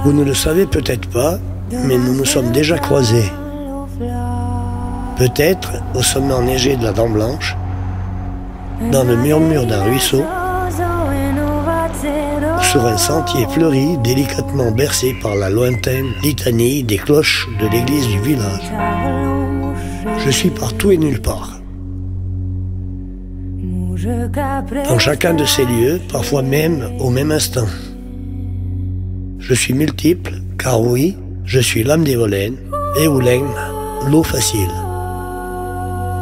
Vous ne le savez peut-être pas, mais nous nous sommes déjà croisés. Peut-être au sommet enneigé de la Dent Blanche, dans le murmure d'un ruisseau, ou sur un sentier fleuri délicatement bercé par la lointaine litanie des cloches de l'église du village. Je suis partout et nulle part. Dans chacun de ces lieux, parfois même au même instant. Je suis multiple, car oui, je suis l'âme d'Evolène, Eulène, l'eau facile.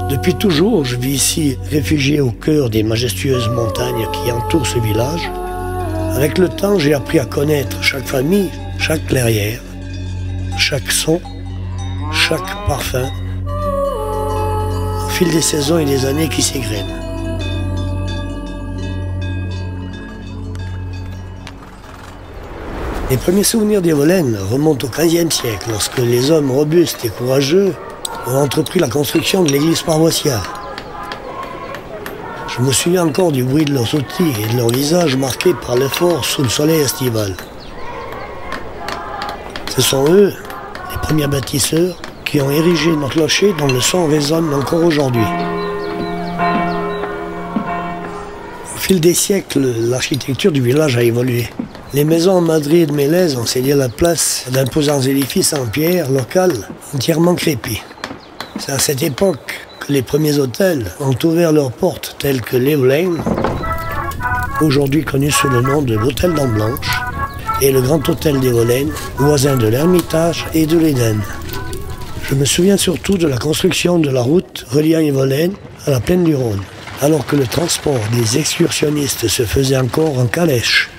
Depuis toujours, je vis ici, réfugié au cœur des majestueuses montagnes qui entourent ce village. Avec le temps, j'ai appris à connaître chaque famille, chaque clairière, chaque son, chaque parfum, au fil des saisons et des années qui s'égrènent. Les premiers souvenirs d'Evolène remontent au XVe siècle, lorsque les hommes robustes et courageux ont entrepris la construction de l'église paroissiale. Je me souviens encore du bruit de leurs outils et de leurs visages marqués par l'effort sous le soleil estival. Ce sont eux, les premiers bâtisseurs, qui ont érigé nos clochers dont le son résonne encore aujourd'hui. Au fil des siècles, l'architecture du village a évolué. Les maisons en Madrid et Mélèze ont cédé la place d'imposants édifices en pierre locales entièrement crépis. C'est à cette époque que les premiers hôtels ont ouvert leurs portes, tels que l'Eulène, aujourd'hui connu sous le nom de l'Hôtel Dent Blanche, et le Grand Hôtel d'Evolène, voisin de l'Ermitage et de l'Éden. Je me souviens surtout de la construction de la route reliant Evolène à la plaine du Rhône, alors que le transport des excursionnistes se faisait encore en calèche.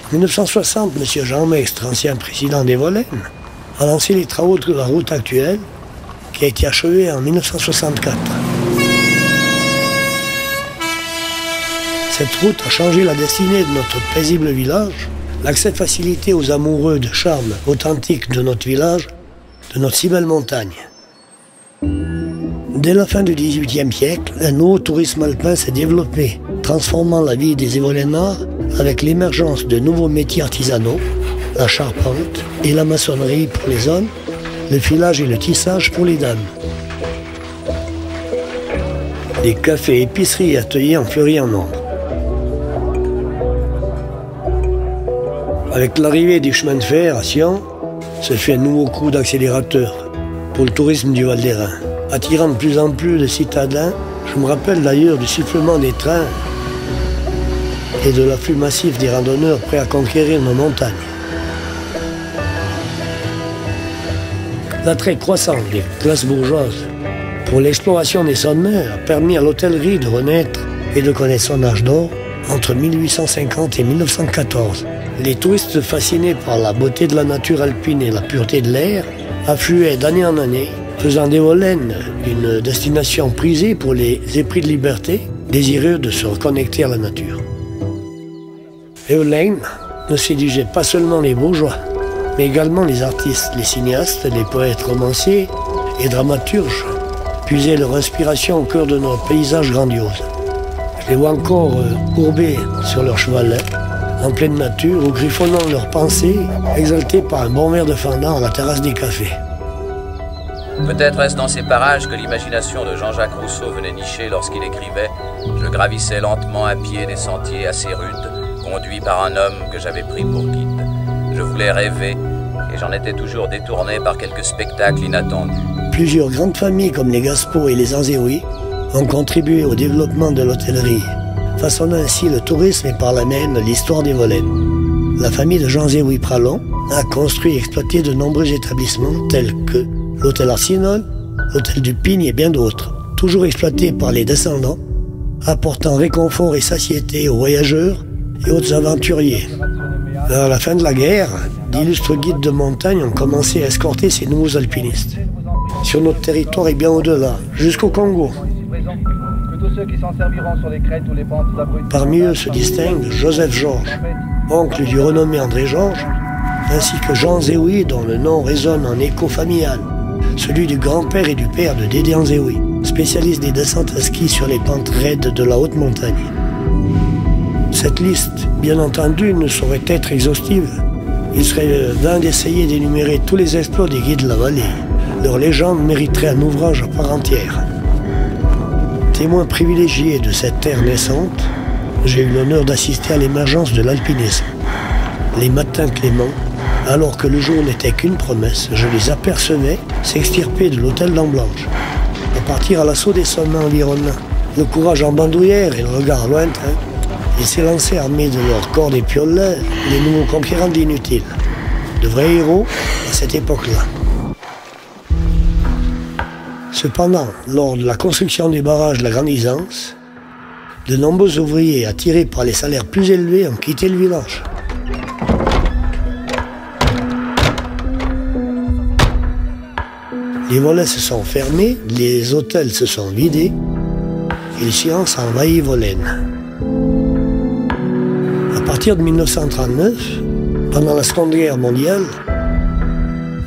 En 1960, M. Jean Mestre, ancien président d'Evolène, a lancé les travaux de la route actuelle, qui a été achevée en 1964. Cette route a changé la destinée de notre paisible village, l'accès facilité aux amoureux de charme authentique de notre village, de notre si belle montagne. Dès la fin du XVIIIe siècle, un nouveau tourisme alpin s'est développé, transformant la vie des Évolénards avec l'émergence de nouveaux métiers artisanaux, la charpente et la maçonnerie pour les hommes, le filage et le tissage pour les dames. Les cafés, épiceries et ateliers ont fleuri en nombre. Avec l'arrivée du chemin de fer à Sion, se fait un nouveau coup d'accélérateur pour le tourisme du Val d'Airain. Attirant de plus en plus de citadins, je me rappelle d'ailleurs du sifflement des trains et de l'afflux massif des randonneurs prêts à conquérir nos montagnes. L'attrait croissant des classes bourgeoises pour l'exploration des sommets a permis à l'hôtellerie de renaître et de connaître son âge d'or entre 1850 et 1914. Les touristes fascinés par la beauté de la nature alpine et la pureté de l'air affluaient d'année en année, faisant d'Evolène une destination prisée pour les épris de liberté, désireux de se reconnecter à la nature. Evolène ne séduisait pas seulement les bourgeois, mais également les artistes, les cinéastes, les poètes romanciers et dramaturges puisaient leur inspiration au cœur de nos paysages grandioses. Je les vois encore courbés sur leur chevalet, en pleine nature, ou griffonnant leurs pensées, exaltés par un bon verre de fendant à la terrasse des cafés. Peut-être est-ce dans ces parages que l'imagination de Jean-Jacques Rousseau venait nicher lorsqu'il écrivait « Je gravissais lentement à pied des sentiers assez rudes, conduit par un homme que j'avais pris pour guide. Je voulais rêver, et j'en étais toujours détourné par quelques spectacles inattendus. » Plusieurs grandes familles comme les Gaspeau et les Anzéoui ont contribué au développement de l'hôtellerie, façonnant ainsi le tourisme et par là même l'histoire d'Evolène. La famille de Jean Zéoui Pralon a construit et exploité de nombreux établissements tels que l'hôtel Arsinol, l'hôtel du Pigne et bien d'autres, toujours exploités par les descendants, apportant réconfort et satiété aux voyageurs et autres aventuriers. À la fin de la guerre, d'illustres guides de montagne ont commencé à escorter ces nouveaux alpinistes. Sur notre territoire et bien au-delà, jusqu'au Congo. Parmi eux se distingue Joseph Georges, oncle du renommé André Georges, ainsi que Jean Zéoui, dont le nom résonne en écho familial, celui du grand-père et du père de Dédé Anzéoui, spécialiste des descentes à ski sur les pentes raides de la haute montagne. Cette liste, bien entendu, ne saurait être exhaustive. Il serait vain d'essayer d'énumérer tous les exploits des guides de la vallée. Leur légende mériterait un ouvrage à part entière. Témoin privilégié de cette terre naissante, j'ai eu l'honneur d'assister à l'émergence de l'alpinisme. Les matins cléments, alors que le jour n'était qu'une promesse, je les apercevais s'extirper de l'hôtel d'Amblanche, pour partir à l'assaut des sommets environnants. Le courage en bandoulière et le regard lointain, ils s'élançaient armés de leurs cordes et piolets, les nouveaux conquérants d'inutiles. De vrais héros à cette époque-là. Cependant, lors de la construction des barrages de la Grande Isance, de nombreux ouvriers attirés par les salaires plus élevés ont quitté le village. Les volets se sont fermés, les hôtels se sont vidés, et le silence a envahi Volène. À partir de 1939, pendant la Seconde Guerre mondiale,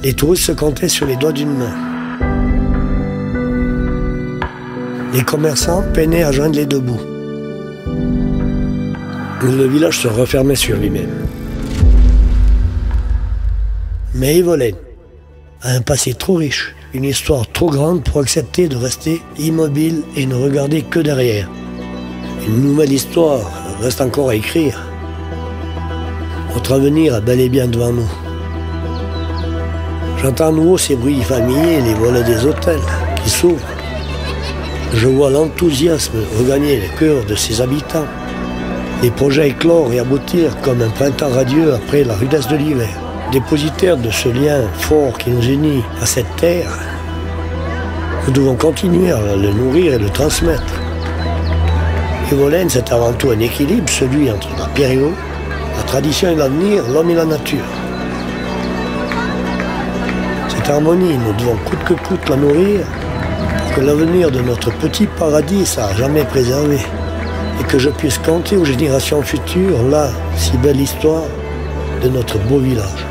les touristes se comptaient sur les doigts d'une main. Les commerçants peinaient à joindre les deux bouts. Le village se refermait sur lui-même. Mais Yvolène a un passé trop riche, une histoire trop grande pour accepter de rester immobile et ne regarder que derrière. Une nouvelle histoire reste encore à écrire. Notre avenir est bel et bien devant nous. J'entends à nouveau ces bruits familiers, les volets des hôtels qui s'ouvrent. Je vois l'enthousiasme regagner le cœur de ses habitants. Les projets éclore et aboutir comme un printemps radieux après la rudesse de l'hiver. Dépositaires de ce lien fort qui nous unit à cette terre, nous devons continuer à le nourrir et le transmettre. Yvolène, c'est avant tout un équilibre, celui entre la pierre et l'eau, la tradition et l'avenir, l'homme et la nature. Cette harmonie, nous devons coûte que coûte la nourrir pour que l'avenir de notre petit paradis soit jamais préservé et que je puisse compter aux générations futures la si belle histoire de notre beau village.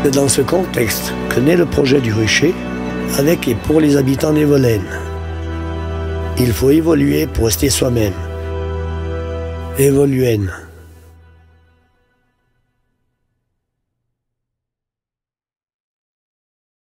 C'est dans ce contexte que naît le projet du rucher avec et pour les habitants d'Yvolène. Il faut évoluer pour rester soi-même. Évoluène.